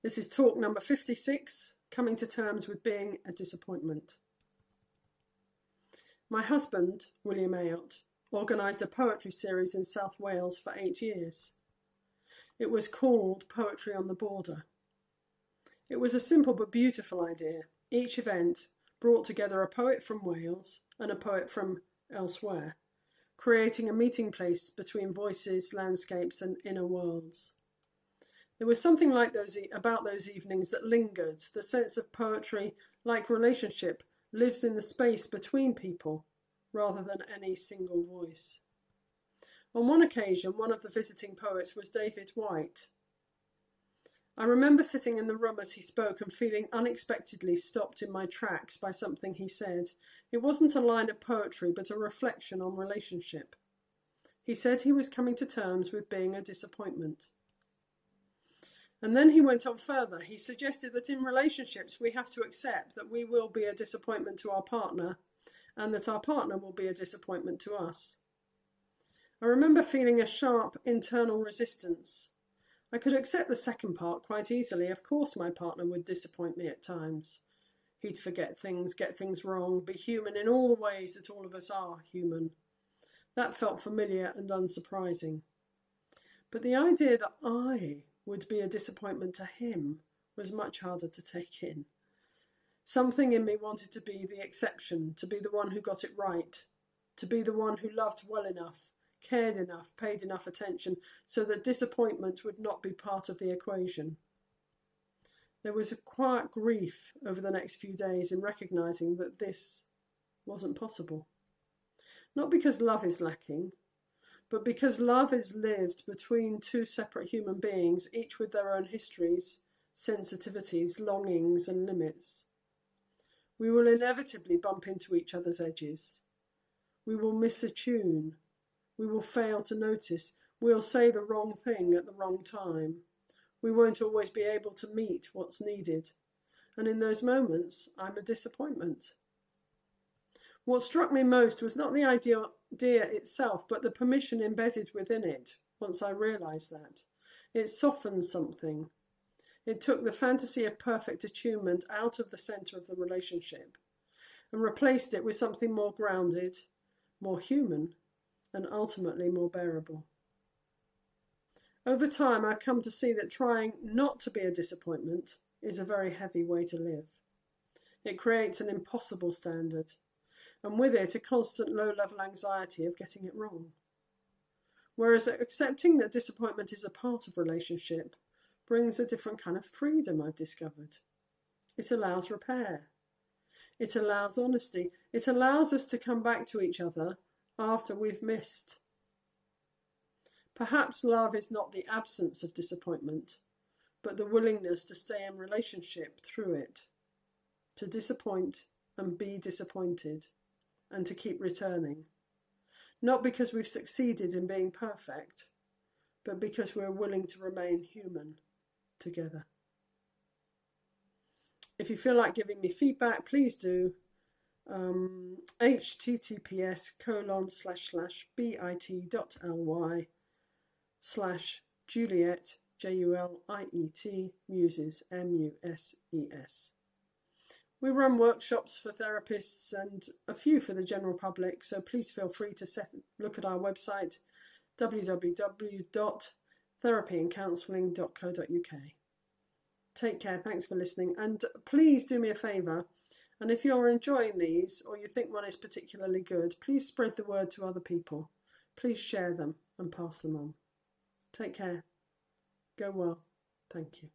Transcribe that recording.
This is talk number 56, coming to terms with being a disappointment. My husband, William Ayotte, organised a poetry series in South Wales for 8 years. It was called Poetry on the Border. It was a simple but beautiful idea. Each event brought together a poet from Wales and a poet from elsewhere, creating a meeting place between voices, landscapes and inner worlds. There was something like about those evenings that lingered. The sense of poetry, like relationship, lives in the space between people rather than any single voice. On one occasion, one of the visiting poets was David Whyte. I remember sitting in the room as he spoke and feeling unexpectedly stopped in my tracks by something he said. It wasn't a line of poetry, but a reflection on relationship. He said he was coming to terms with being a disappointment. And then he went on further. He suggested that in relationships we have to accept that we will be a disappointment to our partner and that our partner will be a disappointment to us. I remember feeling a sharp internal resistance. I could accept the second part quite easily. Of course my partner would disappoint me at times. He'd forget things, get things wrong, be human in all the ways that all of us are human. That felt familiar and unsurprising. But the idea that I would be a disappointment to him was much harder to take in. Something in me wanted to be the exception, to be the one who got it right, to be the one who loved well enough, cared enough, paid enough attention, so that disappointment would not be part of the equation. There was a quiet grief over the next few days in recognising that this wasn't possible. Not because love is lacking, but because love is lived between two separate human beings, each with their own histories, sensitivities, longings and limits. We will inevitably bump into each other's edges. We will miss a tune. We will fail to notice. We'll say the wrong thing at the wrong time. We won't always be able to meet what's needed. And in those moments, I'm a disappointment. What struck me most was not the idea itself, but the permission embedded within it, once I realised that. It softened something. It took the fantasy of perfect attunement out of the centre of the relationship and replaced it with something more grounded, more human, and ultimately more bearable. Over time, I've come to see that trying not to be a disappointment is a very heavy way to live. It creates an impossible standard, and with it a constant low-level anxiety of getting it wrong. Whereas accepting that disappointment is a part of relationship brings a different kind of freedom, I've discovered. It allows repair. It allows honesty. It allows us to come back to each other after we've missed. Perhaps love is not the absence of disappointment, but the willingness to stay in relationship through it, to disappoint and be disappointed, and to keep returning. Not because we've succeeded in being perfect, but because we're willing to remain human together. If you feel like giving me feedback, please do. https://bit.ly/Juliet, Juliet, Muses, Muses. We run workshops for therapists and a few for the general public, so please feel free to look at our website, www.therapyandcounselling.co.uk. Take care, thanks for listening, and please do me a favour, and if you're enjoying these or you think one is particularly good, please spread the word to other people. Please share them and pass them on. Take care. Go well. Thank you.